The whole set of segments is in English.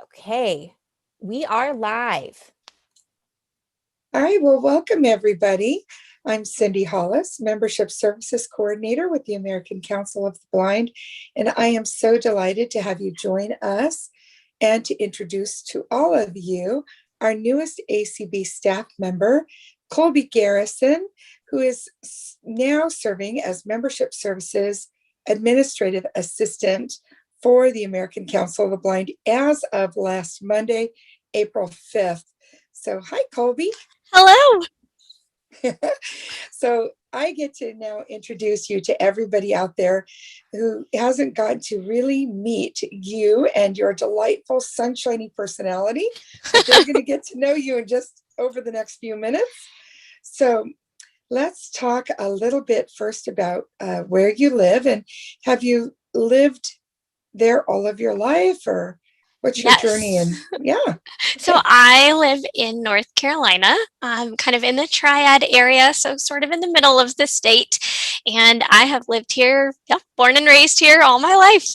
Okay, we are live. All right, well, welcome everybody. I'm Cindy Hollis, Membership Services Coordinator with the American Council of the Blind, and I am so delighted to have you join us and to introduce to all of you our newest ACB staff member, Kolby Garrison, who is now serving as Membership Services Administrative Assistant for the American Council of the Blind as of last Monday, April 5th. So, hi, Kolby. Hello. So I get to now introduce you to everybody out there who hasn't got to really meet you and your delightful, sunshiny personality, but they're going to get to know you in just over the next few minutes. So let's talk a little bit first about where you live, and have you lived there all of your life, or what's your journey? And So I live in North Carolina, kind of in the Triad area, so sort of in the middle of the state. And I have lived here, born and raised here all my life.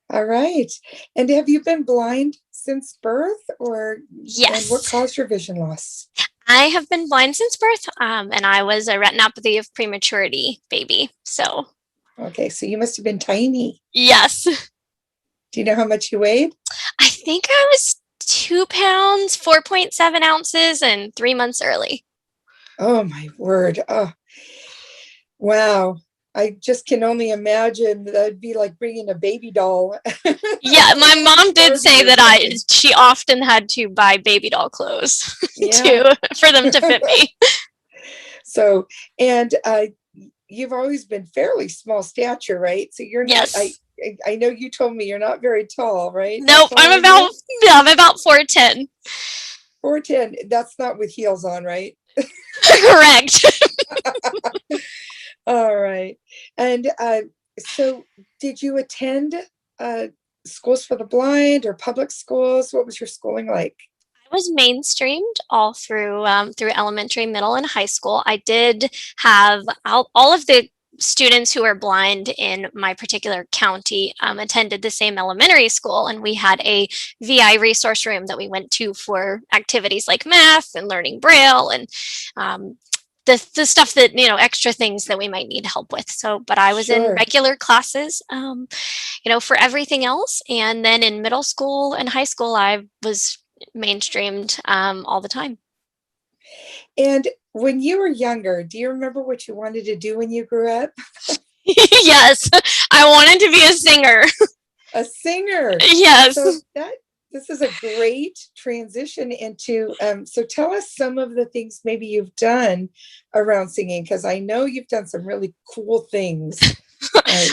All right. And have you been blind since birth, or yes? And what caused your vision loss? I have been blind since birth, and I was a retinopathy of prematurity baby. So. Okay, so you must have been tiny. Yes. Do you know how much you weighed? I think I was 2 pounds, 4.7 ounces, and 3 months early. Oh, my word. Oh, wow. I just can only imagine that'd be like bringing a baby doll. Yeah, my mom did say that she often had to buy baby doll clothes for them to fit me. So, and you've always been fairly small stature, right? So you're not, I know you told me you're not very tall, right? Nope, I'm about 4'10". 4'10". That's not with heels on, right? Correct. All right. And so did you attend schools for the blind or public schools? What was your schooling like? I was mainstreamed all through elementary, middle, and high school. I did have all of the students who are blind in my particular county attended the same elementary school, and we had a VI resource room that we went to for activities like math and learning Braille and the stuff that, extra things that we might need help with. So, but I was in regular classes, for everything else. And then in middle school and high school, I was mainstreamed all the time. And when you were younger, do you remember what you wanted to do when you grew up? Yes, I wanted to be a singer. A singer? Yes. So this is a great transition into, so tell us some of the things maybe you've done around singing, because I know you've done some really cool things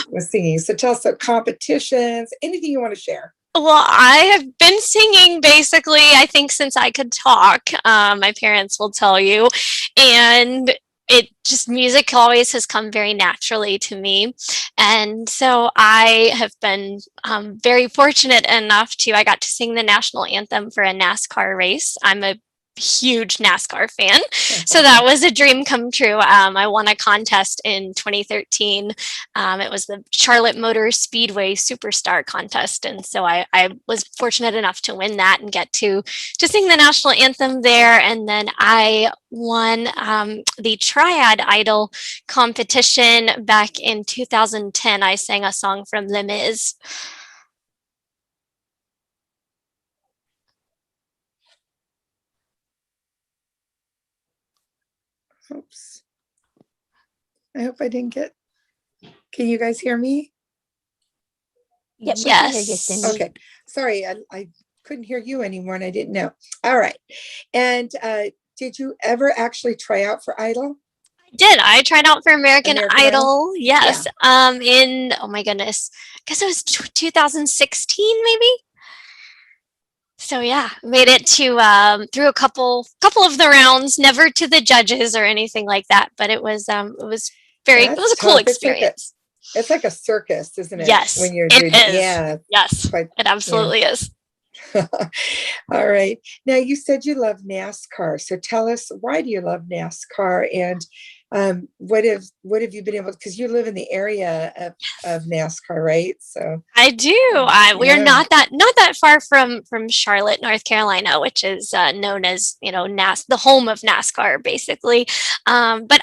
with singing. So tell us about competitions, anything you want to share. Well, I have been singing basically, I think, since I could talk. My parents will tell you. And music always has come very naturally to me. And so I have been very fortunate enough I got to sing the national anthem for a NASCAR race. I'm a huge NASCAR fan. So that was a dream come true. I won a contest in 2013. It was the Charlotte Motor Speedway Superstar contest. And so I was fortunate enough to win that and get to sing the national anthem there. And then I won the Triad Idol competition back in 2010. I sang a song from Les Mis. Oops. I hope I didn't get. Can you guys hear me? Yep, yes. We can hear you, Cindy. Okay. Sorry, I couldn't hear you anymore, and I didn't know. All right. And did you ever actually try out for Idol? I did. I tried out for American Idol. Yes. Yeah. In, oh my goodness, I guess it was 2016, maybe. So yeah, made it to through a couple of the rounds, never to the judges or anything like that, but it was a cool experience. It's like a circus, isn't it? Yes, when you're doing it is. Yeah, yes, it absolutely is. All right. Now you said you love NASCAR. So tell us, why do you love NASCAR, and what have you been able, because you live in the area of NASCAR, right? So I do. We are yeah. not that far from Charlotte, North Carolina, which is known as the home of NASCAR, basically. But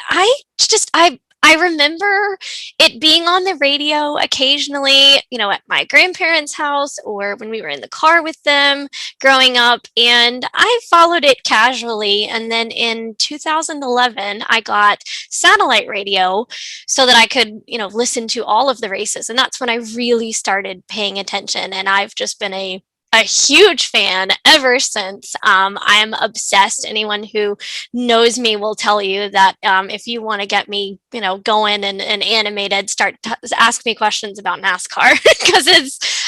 I remember it being on the radio occasionally, at my grandparents' house or when we were in the car with them growing up, and I followed it casually. And then in 2011, I got satellite radio so that I could, listen to all of the races. And that's when I really started paying attention. And I've just been a huge fan ever since. I am obsessed. Anyone who knows me will tell you that if you want to get me, going and animated, start to ask me questions about NASCAR because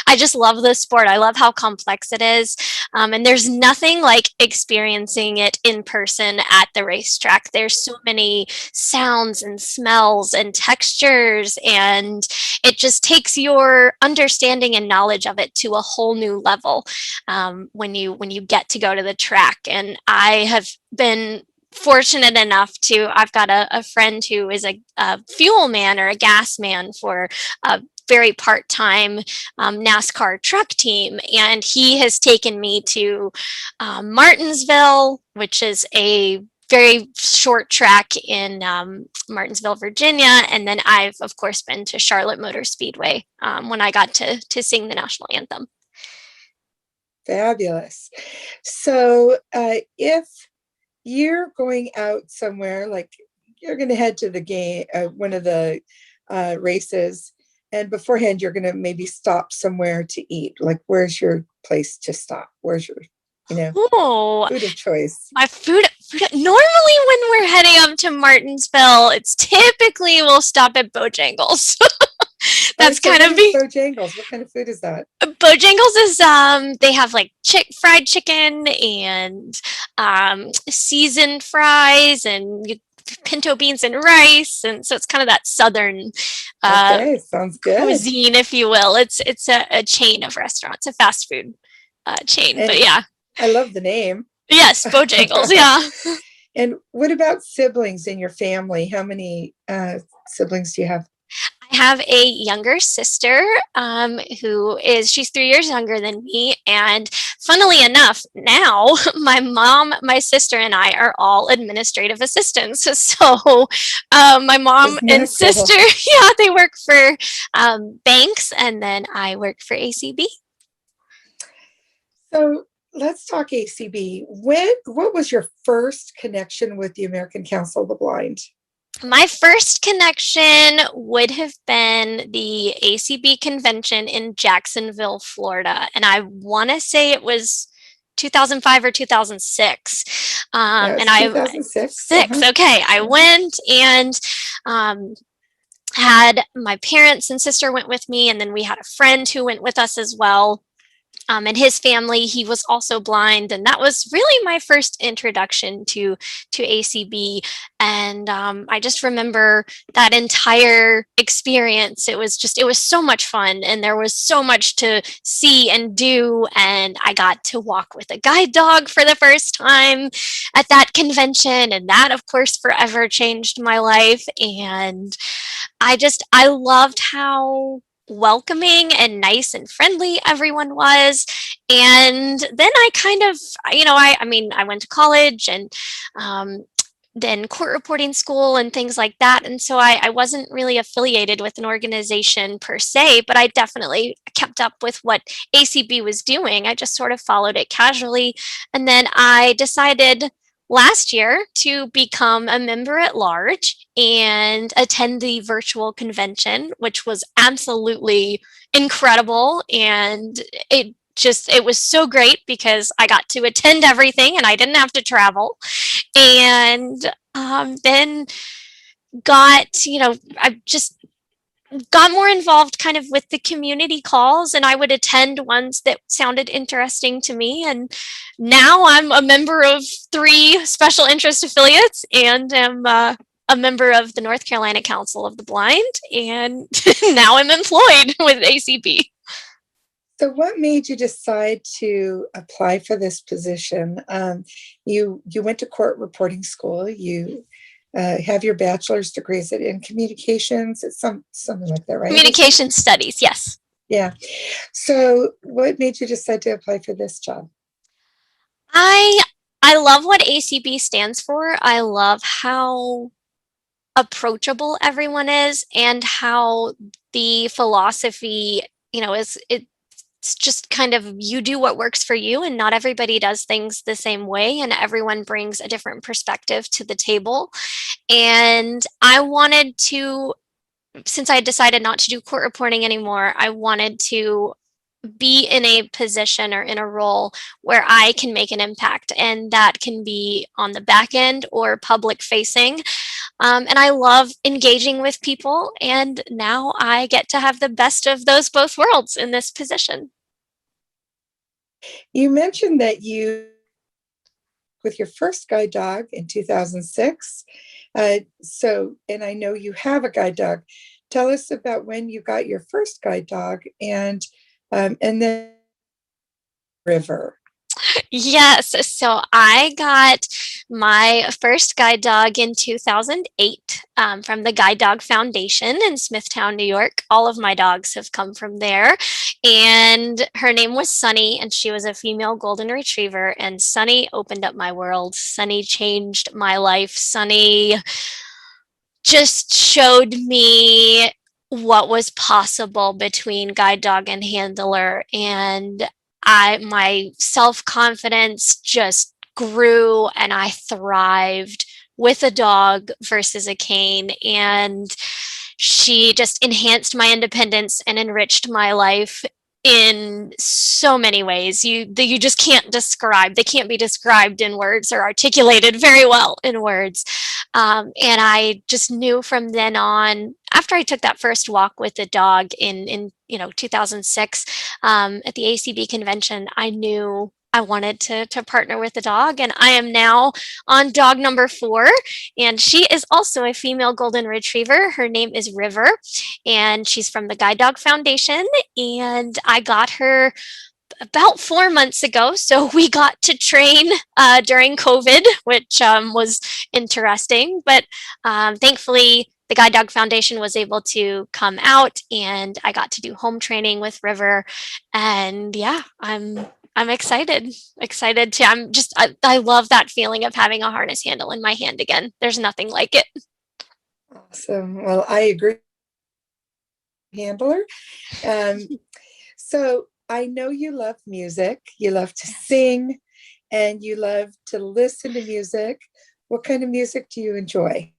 I just love this sport. I love how complex it is. And there's nothing like experiencing it in person at the racetrack. There's so many sounds and smells and textures, and it just takes your understanding and knowledge of it to a whole new level when you get to go to the track. And I have been fortunate enough I've got a friend who is a fuel man or a gas man for a very part-time NASCAR truck team, and he has taken me to Martinsville, which is a very short track in Martinsville, Virginia. And then I've, of course, been to Charlotte Motor Speedway when I got to sing the national anthem. Fabulous. So if you're going out somewhere, like you're going to head to the game, one of the races, and beforehand you're going to maybe stop somewhere to eat, like where's your place to stop? Where's your food of choice? My food. Normally, when we're heading up to Martinsville, it's typically we'll stop at Bojangles. That's kind of Bojangles. What kind of food is that? Bojangles is they have like fried chicken and seasoned fries and pinto beans and rice, and so it's kind of that southern okay, sounds good. cuisine, if you will. It's a chain of restaurants, a fast food chain. But yeah, I love the name. Yes, Bojangles. Yeah. And what about siblings in your family? How many siblings do you have? I have a younger sister she's 3 years younger than me. And funnily enough, now my mom, my sister, and I are all administrative assistants. So my mom and sister, yeah, they work for banks, and then I work for ACB. So let's talk ACB. What was your first connection with the American Council of the Blind? My first connection would have been the ACB convention in Jacksonville, Florida. And I want to say it was 2005 or 2006. And 2006. Okay. I went and had my parents and sister went with me. And then we had a friend who went with us as well. And his family, he was also blind. And that was really my first introduction to ACB. And I just remember that entire experience. It was so much fun. And there was so much to see and do. And I got to walk with a guide dog for the first time at that convention. And that, of course, forever changed my life. And I loved how welcoming and nice and friendly everyone was. And then I kind of, I went to college and then court reporting school and things like that. And so I wasn't really affiliated with an organization per se, but I definitely kept up with what ACB was doing. I just sort of followed it casually. And then I decided last year to become a member at large and attend the virtual convention, which was absolutely incredible. And it was so great because I got to attend everything and I didn't have to travel. And then I just got more involved kind of with the community calls, and I would attend ones that sounded interesting to me. And now I'm a member of 3 special interest affiliates and am a member of the North Carolina Council of the Blind. And now I'm employed with ACB. So, what made you decide to apply for this position? You went to court reporting school. You have your bachelor's degrees in communications. It's something like that, right? Communication studies, yes. Yeah. So, what made you decide to apply for this job? I I love what ACB stands for. I love how approachable everyone is and how the philosophy, it's just kind of you do what works for you, and not everybody does things the same way, and everyone brings a different perspective to the table. And I wanted to, since I decided not to do court reporting anymore, I wanted to be in a position or in a role where I can make an impact, and that can be on the back end or public facing. And I love engaging with people, and now I get to have the best of those both worlds in this position. You mentioned that you, with your first guide dog in 2006. And I know you have a guide dog. Tell us about when you got your first guide dog and then River. Yes, so I got my first guide dog in 2008 from the Guide Dog Foundation in Smithtown, New York. All of my dogs have come from there. And her name was Sunny, and she was a female golden retriever. And Sunny opened up my world. Sunny changed my life. Sunny just showed me what was possible between guide dog and handler, and my self-confidence just grew, and I thrived with a dog versus a cane. And she just enhanced my independence and enriched my life in so many ways. You just can't describe. They can't be described in words or articulated very well in words. And I just knew from then on, after I took that first walk with the dog in 2006 at the ACB convention, I knew I wanted to partner with the dog, and I am now on dog number 4, and she is also a female golden retriever. Her name is River, and she's from the Guide Dog Foundation, and I got her about 4 months ago. So we got to train during COVID, which was interesting. But thankfully, the Guide Dog Foundation was able to come out, and I got to do home training with River. And yeah, I'm excited. Excited to. I love that feeling of having a harness handle in my hand again. There's nothing like it. Awesome. Well, I agree. Handler. So I know you love music. You love to sing, and you love to listen to music. What kind of music do you enjoy?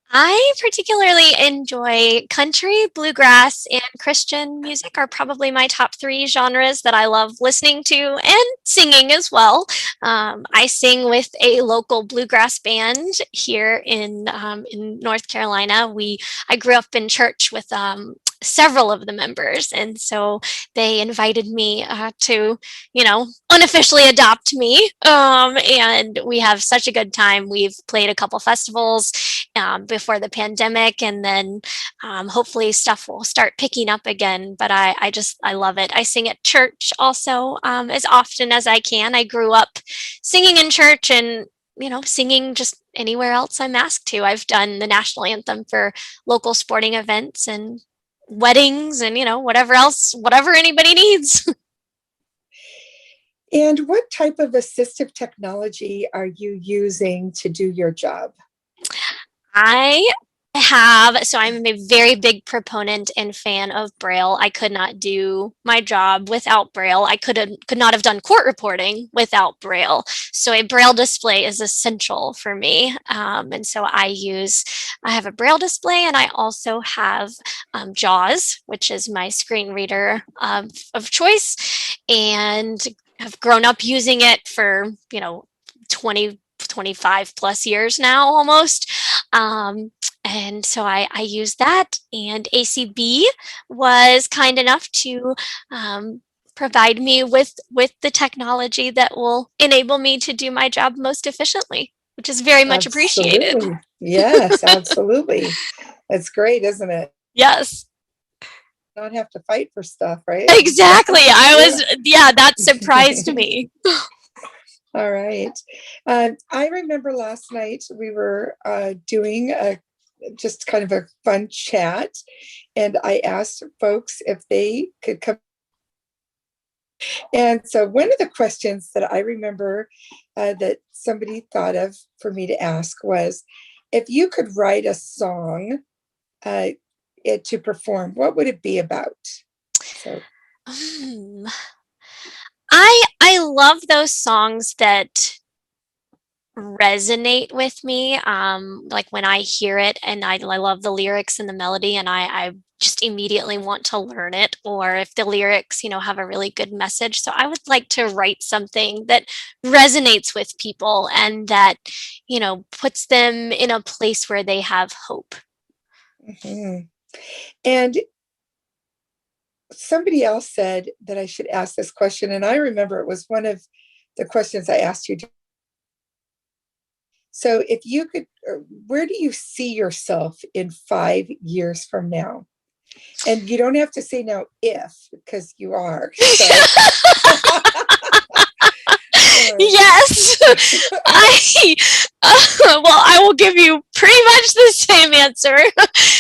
I particularly enjoy country, bluegrass, and Christian music are probably my top 3 genres that I love listening to and singing as well. I sing with a local bluegrass band here in North Carolina. I grew up in church with several of the members, and so they invited me to unofficially adopt me, and we have such a good time. We've played a couple festivals before the pandemic, and then hopefully stuff will start picking up again. But I love it. I sing at church also as often as I can. I grew up singing in church, and singing just anywhere else I'm asked to. I've done the national anthem for local sporting events and weddings, and whatever else, whatever anybody needs. And what type of assistive technology are you using to do your job? I'm a very big proponent and fan of Braille. I could not do my job without Braille. I could not have done court reporting without Braille. So a Braille display is essential for me. And so I have a Braille display, and I also have JAWS, which is my screen reader of choice, and have grown up using it for, 25 plus years now almost. And so I use that, and ACB was kind enough to provide me with the technology that will enable me to do my job most efficiently, which is very much appreciated. Absolutely. Yes, absolutely. It's great, isn't it? Yes. not have to fight for stuff, right? Exactly. Yeah, that surprised me. All right. I remember last night we were doing just kind of a fun chat, and I asked folks if they could come. And so one of the questions that I remember that somebody thought of for me to ask was, if you could write a song to perform, what would it be about? So I love those songs that resonate with me. Like when I hear it and I love the lyrics and the melody, and I just immediately want to learn it, or if the lyrics, have a really good message. So I would like to write something that resonates with people and that, puts them in a place where they have hope. Mhm. And somebody else said that I should ask this question, and I remember it was one of the questions I asked you. So if you could, where do you see yourself in 5 years from now? And you don't have to say now if, because you are. So. Yes. Well, I will give you pretty much the same answer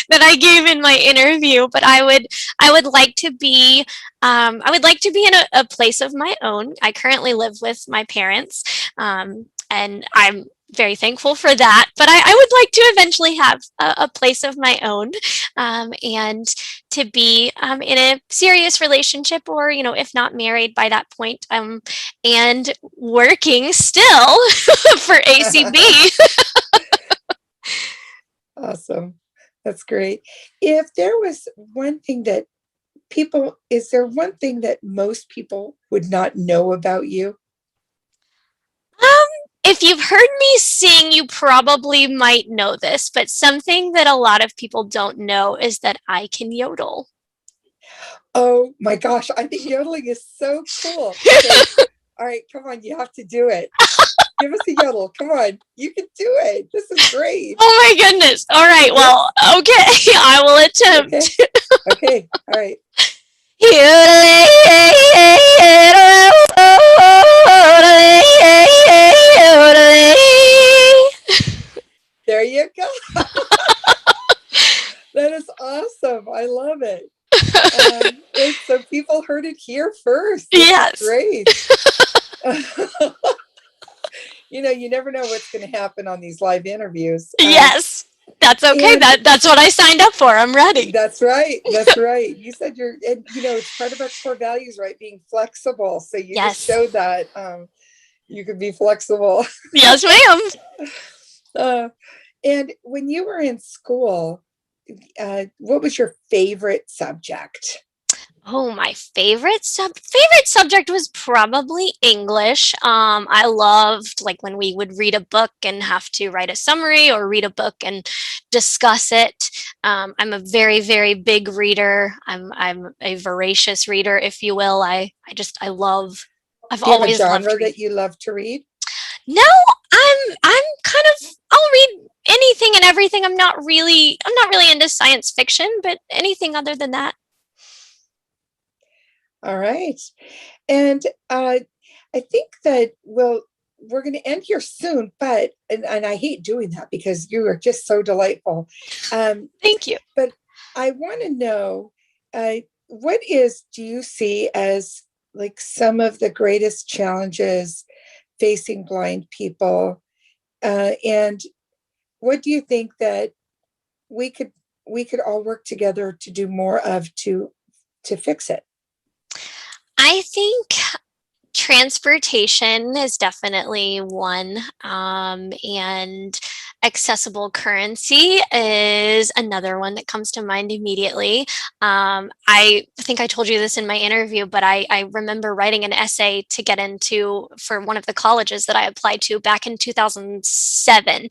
that I gave in my interview, but I would like to be in a place of my own. I currently live with my parents, and I'm very thankful for that, but I would like to eventually have a place of my own, and to be in a serious relationship, or if not married by that point, and working still for ACB. Awesome. That's great. If there was one thing that is there one thing that most people would not know about you? If you've heard me sing, you probably might know this, but something that a lot of people don't know is that I can yodel. Oh my gosh, I think yodeling is so cool. Okay. All right, come on, you have to do it. Give us a yodel. Come on, you can do it. This is great. Oh my goodness. All right, well, okay, I will attempt. Okay. All right. There you go. That is awesome. I love it. And so people heard it here first. This Yes. is great. You never know what's going to happen on these live interviews. Yes. That's okay. That's what I signed up for. I'm ready. That's right. That's right. You said it's part of our core values, right? Being flexible. So you just showed that you could be flexible. Yes, ma'am. And when you were in school, what was your favorite subject? Oh, my favorite subject was probably English. I loved when we would read a book and have to write a summary, or read a book and discuss it. I'm a very, very big reader. I'm a voracious reader, if you will. I've always loved genre that you love to read? No, I'm kind of, I'll read anything and everything. I'm not really into science fiction, but anything other than that. All right. And I think that we're going to end here soon, but, and I hate doing that because you are just so delightful. Thank you. But I want to know, do you see as some of the greatest challenges facing blind people? And what do you think that we could all work together to do more of to fix it? I think transportation is definitely one, and accessible currency is another one that comes to mind immediately. I think I told you this in my interview, but I remember writing an essay to get into for one of the colleges that I applied to back in 2007.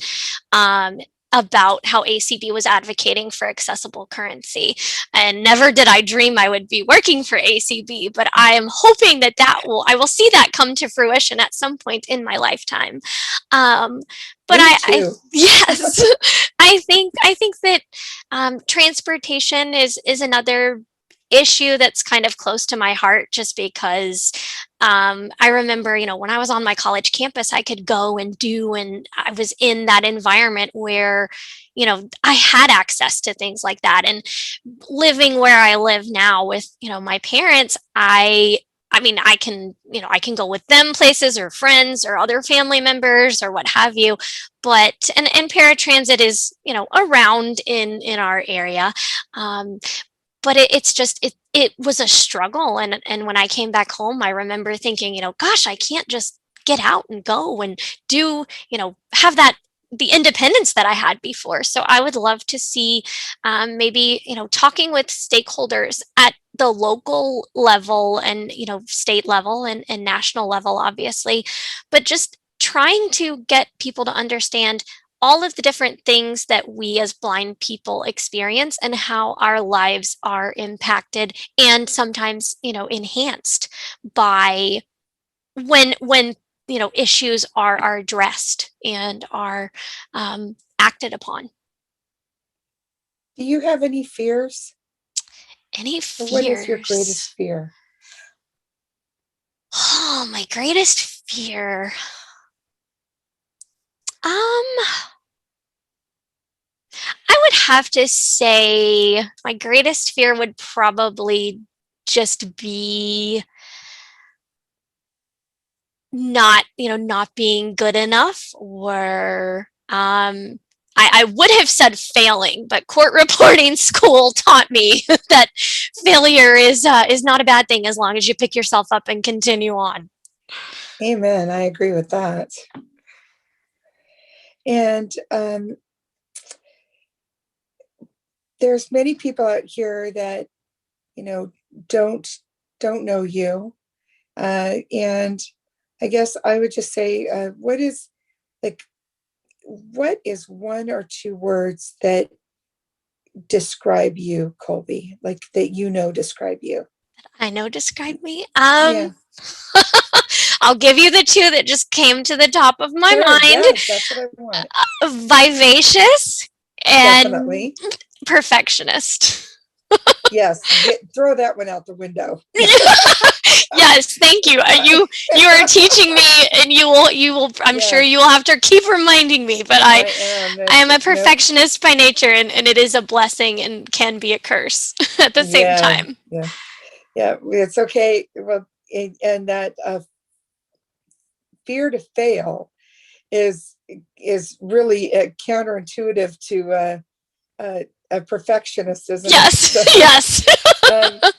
About how ACB was advocating for accessible currency. And never did I dream I would be working for ACB, but I am hoping that I will see that come to fruition at some point in my lifetime. But yes, I think that transportation is another issue that's kind of close to my heart just because I remember, when I was on my college campus, I could go and do, and I was in that environment where, I had access to things like that. And living where I live now with, my parents, I mean, I can go with them places or friends or other family members or what have you. But, and paratransit is, around in our area. But it's just, it was a struggle. And when I came back home, I remember thinking, gosh, I can't just get out and go and do, have that the independence that I had before. So I would love to see maybe, talking with stakeholders at the local level and, state level and national level, obviously, but just trying to get people to understand all of the different things that we as blind people experience and how our lives are impacted and sometimes, enhanced by when issues are addressed and are acted upon. Do you have any fears? Any Or fears? what is your greatest fear? Oh, my greatest fear. I would have to say my greatest fear would probably just be not being good enough, or I would have said failing, but court reporting school taught me that failure is not a bad thing as long as you pick yourself up and continue on. Amen. I agree with that. And there's many people out here that, don't know you. And I guess I would just say, what is one or two words that describe you, Colby? Like that describe you. I know describe me. Yeah. I'll give you the two that just came to the top of my mind. Yes, that's what I want. Vivacious and Definitely. Perfectionist. Yes, throw that one out the window. Yes, thank you. You are teaching me, and you will. I'm sure you will have to keep reminding me. But I am a perfectionist by nature, and it is a blessing and can be a curse at the same time. Yeah, it's okay. Well, and that fear to fail is really counterintuitive to a perfectionist, isn't it? So, yes. But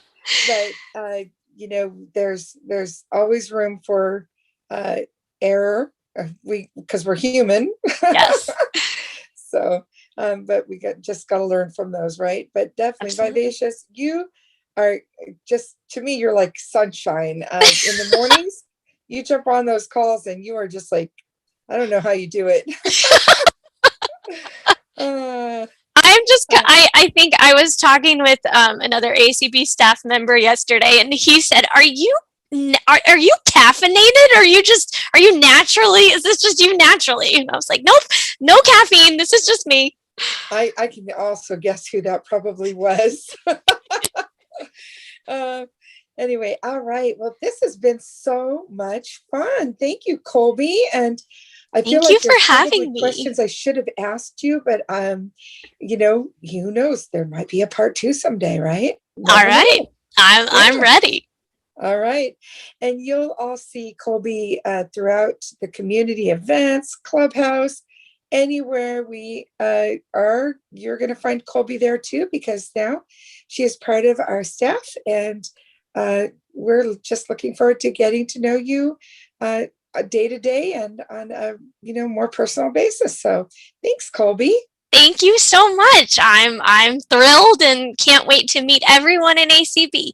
there's always room for error. Because we're human. Yes. So, but we just got to learn from those, right? But definitely vivacious. You are just, to me, you're like sunshine. In the mornings, you jump on those calls and you are just like, I don't know how you do it. I think I was talking with another ACB staff member yesterday, and he said, are you caffeinated? Are you naturally, is this just you naturally? And I was like, nope, no caffeine. This is just me. I can also guess who that probably was. Anyway, all right. Well, this has been so much fun. Thank you, Colby. And I feel like there's having questions I should have asked you, but who knows? There might be a part 2 someday, right? All right. I'm ready. All right. And you'll all see Colby throughout the community events, clubhouse, anywhere we are. You're going to find Colby there too, because now she is part of our staff, and we're just looking forward to getting to know you day to day and on a more personal basis. So thanks, Colby. Thank you so much. I'm thrilled and can't wait to meet everyone in ACB.